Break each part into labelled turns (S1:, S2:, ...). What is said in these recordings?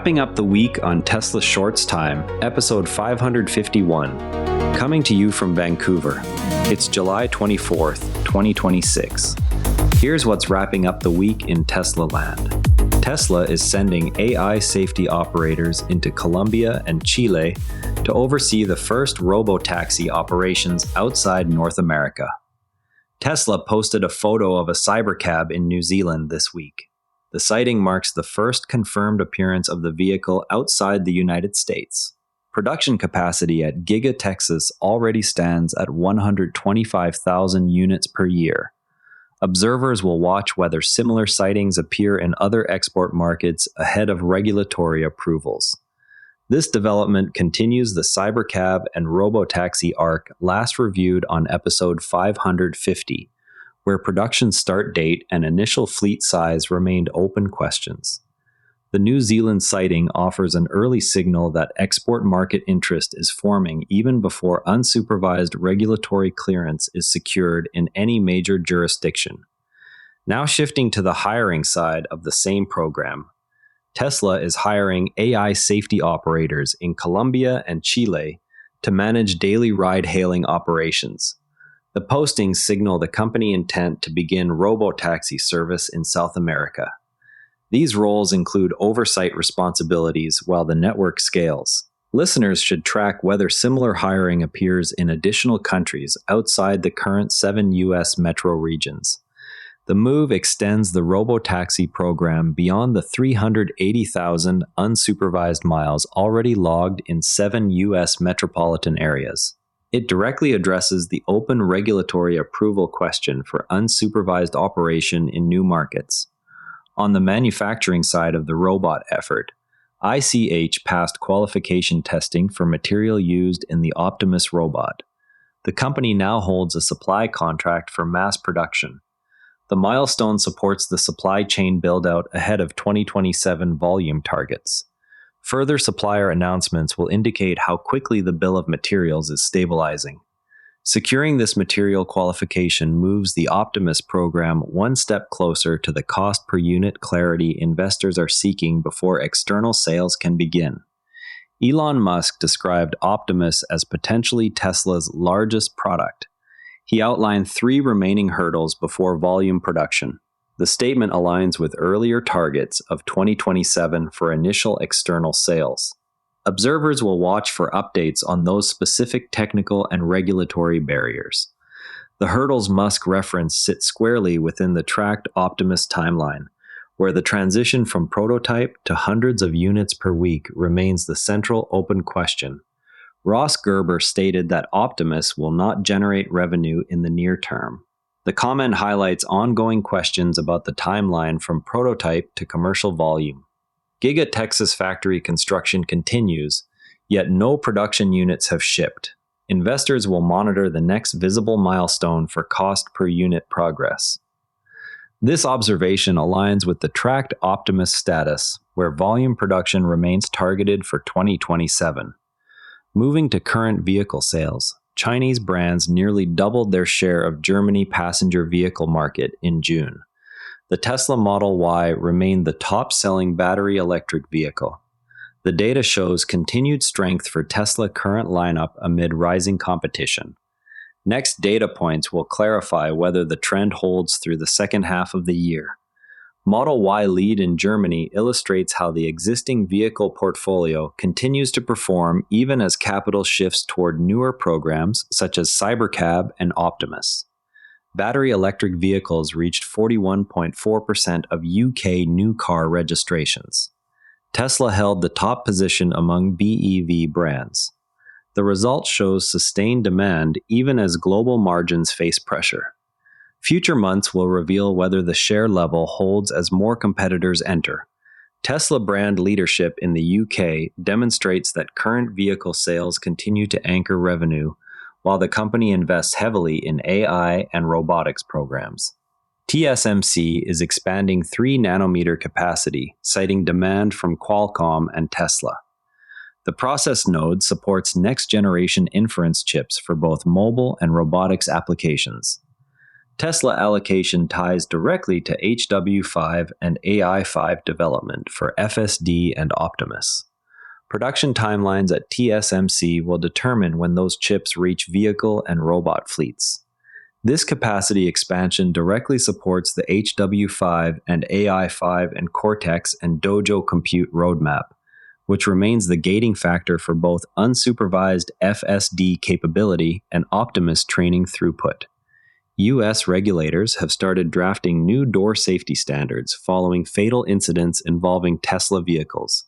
S1: Wrapping up the week on Tesla Shorts Time, episode 551, coming to you from Vancouver. It's July 24th, 2026. Here's what's wrapping up the week in Tesla land. Tesla is sending AI safety operators into Colombia and Chile to oversee the first Robotaxi operations outside North America. Tesla posted a photo of a Cybercab in New Zealand this week. The sighting marks the first confirmed appearance of the vehicle outside the United States. Production capacity at Giga Texas already stands at 125,000 units per year. Observers will watch whether similar sightings appear in other export markets ahead of regulatory approvals. This development continues the Cybercab and Robotaxi arc last reviewed on episode 550, where production start date and initial fleet size remained open questions. The New Zealand sighting offers an early signal that export market interest is forming even before unsupervised regulatory clearance is secured in any major jurisdiction. Now shifting to the hiring side of the same program, Tesla is hiring AI safety operators in Colombia and Chile to manage daily ride-hailing operations. The postings signal the company intent to begin Robotaxi service in South America. These roles include oversight responsibilities while the network scales. Listeners should track whether similar hiring appears in additional countries outside the current 7 U.S. metro regions. The move extends the Robotaxi program beyond the 380,000 unsupervised miles already logged in 7 U.S. metropolitan areas. It directly addresses the open regulatory approval question for unsupervised operation in new markets. On the manufacturing side of the robot effort, ICH passed qualification testing for material used in the Optimus robot. The company now holds a supply contract for mass production. The milestone supports the supply chain build-out ahead of 2027 volume targets. Further supplier announcements will indicate how quickly the bill of materials is stabilizing. Securing this material qualification moves the Optimus program one step closer to the cost per unit clarity investors are seeking before external sales can begin. Elon Musk described Optimus as potentially Tesla's largest product. He outlined 3 remaining hurdles before volume production. The statement aligns with earlier targets of 2027 for initial external sales. Observers will watch for updates on those specific technical and regulatory barriers. The hurdles Musk referenced sit squarely within the tracked Optimus timeline, where the transition from prototype to hundreds of units per week remains the central open question. Ross Gerber stated that Optimus will not generate revenue in the near term. The comment highlights ongoing questions about the timeline from prototype to commercial volume. Giga Texas factory construction continues, yet no production units have shipped. Investors will monitor the next visible milestone for cost per unit progress. This observation aligns with the tracked Optimus status, where volume production remains targeted for 2027. Moving to current vehicle sales, Chinese brands nearly doubled their share of Germany passenger vehicle market in June. The Tesla Model Y remained the top-selling battery electric vehicle. The data shows continued strength for Tesla current lineup amid rising competition. Next data points will clarify whether the trend holds through the second half of the year. Model Y lead in Germany illustrates how the existing vehicle portfolio continues to perform even as capital shifts toward newer programs such as Cybercab and Optimus. Battery electric vehicles reached 41.4% of UK new car registrations. Tesla held the top position among BEV brands. The result shows sustained demand even as global margins face pressure. Future months will reveal whether the share level holds as more competitors enter. Tesla brand leadership in the UK demonstrates that current vehicle sales continue to anchor revenue, while the company invests heavily in AI and robotics programs. TSMC is expanding 3 nanometer capacity, citing demand from Qualcomm and Tesla. The process node supports next-generation inference chips for both mobile and robotics applications. Tesla allocation ties directly to HW5 and AI5 development for FSD and Optimus. Production timelines at TSMC will determine when those chips reach vehicle and robot fleets. This capacity expansion directly supports the HW5 and AI5 and Cortex and Dojo compute roadmap, which remains the gating factor for both unsupervised FSD capability and Optimus training throughput. U.S. regulators have started drafting new door safety standards following fatal incidents involving Tesla vehicles.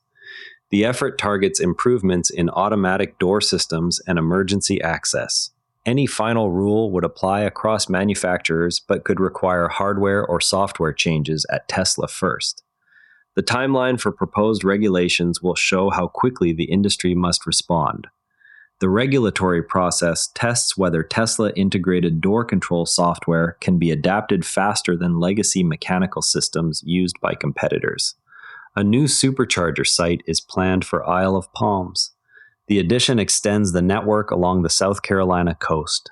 S1: The effort targets improvements in automatic door systems and emergency access. Any final rule would apply across manufacturers but could require hardware or software changes at Tesla first. The timeline for proposed regulations will show how quickly the industry must respond. The regulatory process tests whether Tesla integrated door control software can be adapted faster than legacy mechanical systems used by competitors. A new supercharger site is planned for Isle of Palms. The addition extends the network along the South Carolina coast.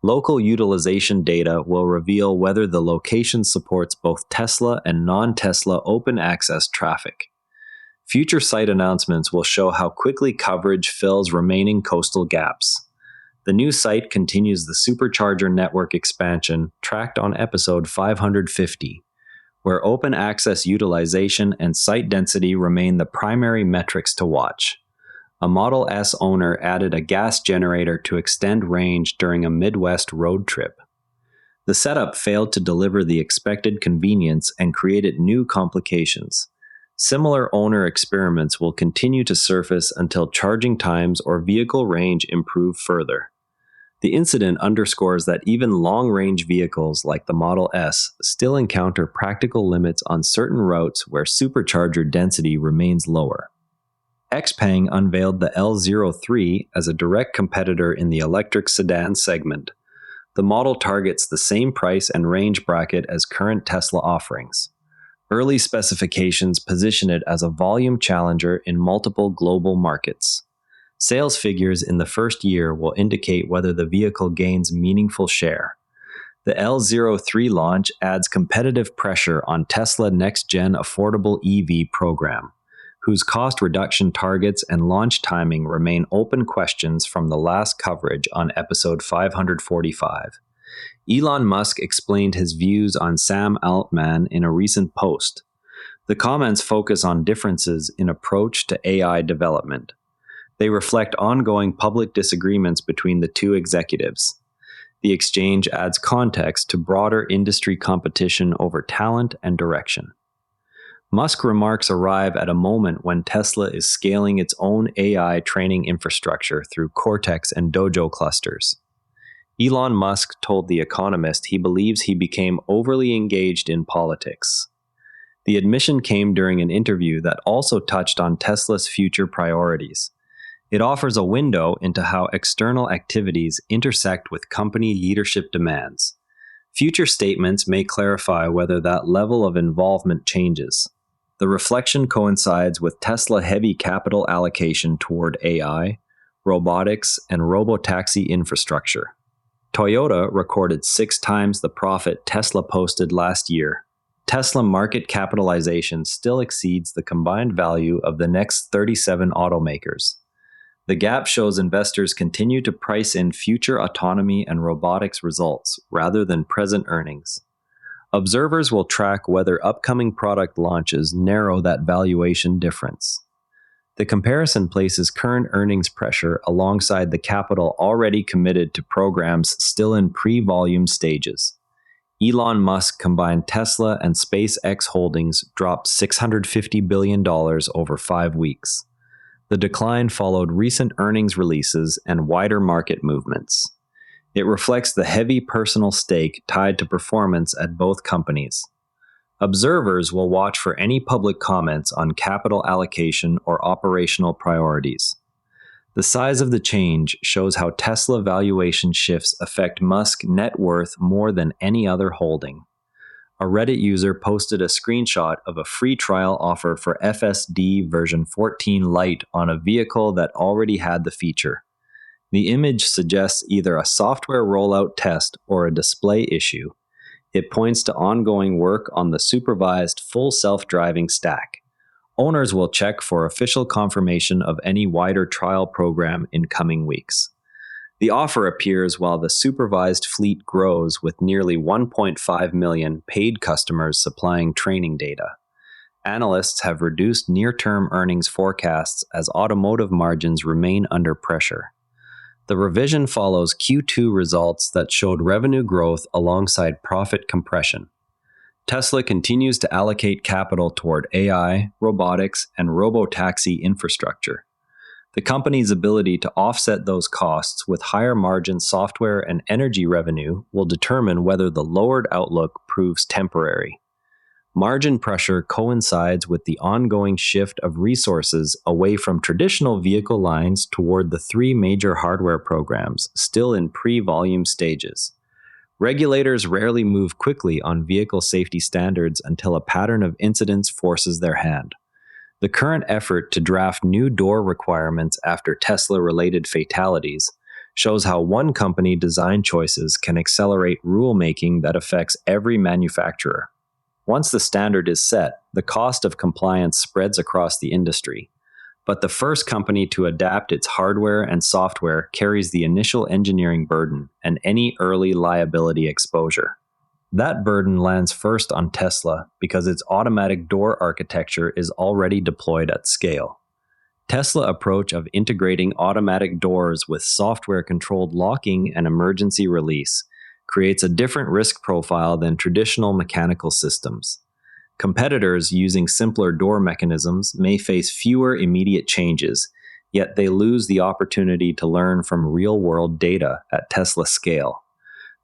S1: Local utilization data will reveal whether the location supports both Tesla and non-Tesla open access traffic. Future site announcements will show how quickly coverage fills remaining coastal gaps. The new site continues the supercharger network expansion tracked on episode 550, where open access utilization and site density remain the primary metrics to watch. A Model S owner added a gas generator to extend range during a Midwest road trip. The setup failed to deliver the expected convenience and created new complications. Similar owner experiments will continue to surface until charging times or vehicle range improve further. The incident underscores that even long-range vehicles like the Model S still encounter practical limits on certain routes where supercharger density remains lower. XPeng unveiled the L03 as a direct competitor in the electric sedan segment. The model targets the same price and range bracket as current Tesla offerings. Early specifications position it as a volume challenger in multiple global markets. Sales figures in the first year will indicate whether the vehicle gains meaningful share. The L03 launch adds competitive pressure on Tesla next-gen affordable EV program, whose cost reduction targets and launch timing remain open questions from the last coverage on episode 545. Elon Musk explained his views on Sam Altman in a recent post. The comments focus on differences in approach to AI development. They reflect ongoing public disagreements between the two executives. The exchange adds context to broader industry competition over talent and direction. Musk remarks arrive at a moment when Tesla is scaling its own AI training infrastructure through Cortex and Dojo clusters. Elon Musk told The Economist he believes he became overly engaged in politics. The admission came during an interview that also touched on Tesla's future priorities. It offers a window into how external activities intersect with company leadership demands. Future statements may clarify whether that level of involvement changes. The reflection coincides with Tesla-heavy capital allocation toward AI, robotics, and Robotaxi infrastructure. Toyota recorded 6 times the profit Tesla posted last year. Tesla market capitalization still exceeds the combined value of the next 37 automakers. The gap shows investors continue to price in future autonomy and robotics results rather than present earnings. Observers will track whether upcoming product launches narrow that valuation difference. The comparison places current earnings pressure alongside the capital already committed to programs still in pre-volume stages. Elon Musk combined Tesla and SpaceX holdings dropped $650 billion over 5 weeks. The decline followed recent earnings releases and wider market movements. It reflects the heavy personal stake tied to performance at both companies. Observers will watch for any public comments on capital allocation or operational priorities. The size of the change shows how Tesla valuation shifts affect Musk's net worth more than any other holding. A Reddit user posted a screenshot of a free trial offer for FSD version 14 Lite on a vehicle that already had the feature. The image suggests either a software rollout test or a display issue, It points to ongoing work on the supervised full self-driving stack. Owners will check for official confirmation of any wider trial program in coming weeks. The offer appears while the supervised fleet grows with nearly 1.5 million paid customers supplying training data. Analysts have reduced near-term earnings forecasts as automotive margins remain under pressure. The revision follows Q2 results that showed revenue growth alongside profit compression. Tesla continues to allocate capital toward AI, robotics, and Robotaxi infrastructure. The company's ability to offset those costs with higher margin software and energy revenue will determine whether the lowered outlook proves temporary. Margin pressure coincides with the ongoing shift of resources away from traditional vehicle lines toward the three major hardware programs still in pre-volume stages. Regulators rarely move quickly on vehicle safety standards until a pattern of incidents forces their hand. The current effort to draft new door requirements after Tesla-related fatalities shows how one company design choices can accelerate rulemaking that affects every manufacturer. Once the standard is set, the cost of compliance spreads across the industry. But the first company to adapt its hardware and software carries the initial engineering burden and any early liability exposure. That burden lands first on Tesla because its automatic door architecture is already deployed at scale. Tesla's approach of integrating automatic doors with software-controlled locking and emergency release creates a different risk profile than traditional mechanical systems. Competitors using simpler door mechanisms may face fewer immediate changes, yet they lose the opportunity to learn from real-world data at Tesla scale.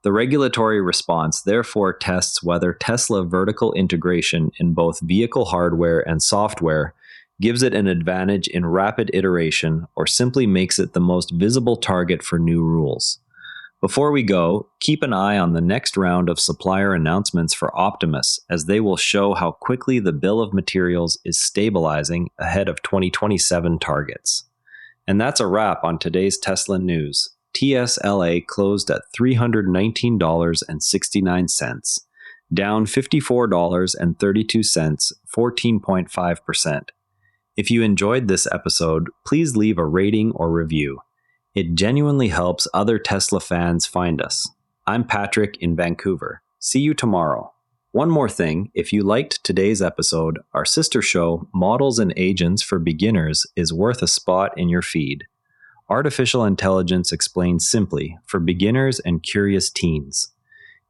S1: The regulatory response therefore tests whether Tesla vertical integration in both vehicle hardware and software gives it an advantage in rapid iteration or simply makes it the most visible target for new rules. Before we go, keep an eye on the next round of supplier announcements for Optimus, as they will show how quickly the bill of materials is stabilizing ahead of 2027 targets. And that's a wrap on today's Tesla news. TSLA closed at $319.69, down $54.32, 14.5%. If you enjoyed this episode, please leave a rating or review. It genuinely helps other Tesla fans find us. I'm Patrick in Vancouver. See you tomorrow. One more thing, if you liked today's episode, our sister show, Models and Agents for Beginners, is worth a spot in your feed. Artificial intelligence explained simply for beginners and curious teens.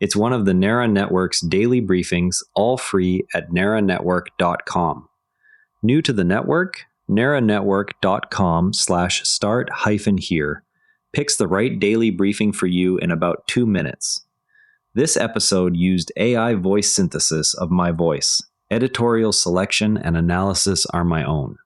S1: It's one of the Nara Network's daily briefings, all free at naranetwork.com. New to the network? naranetwork.com/start-here picks the right daily briefing for you in about 2 minutes. This episode used AI voice synthesis of my voice. Editorial selection and analysis are my own.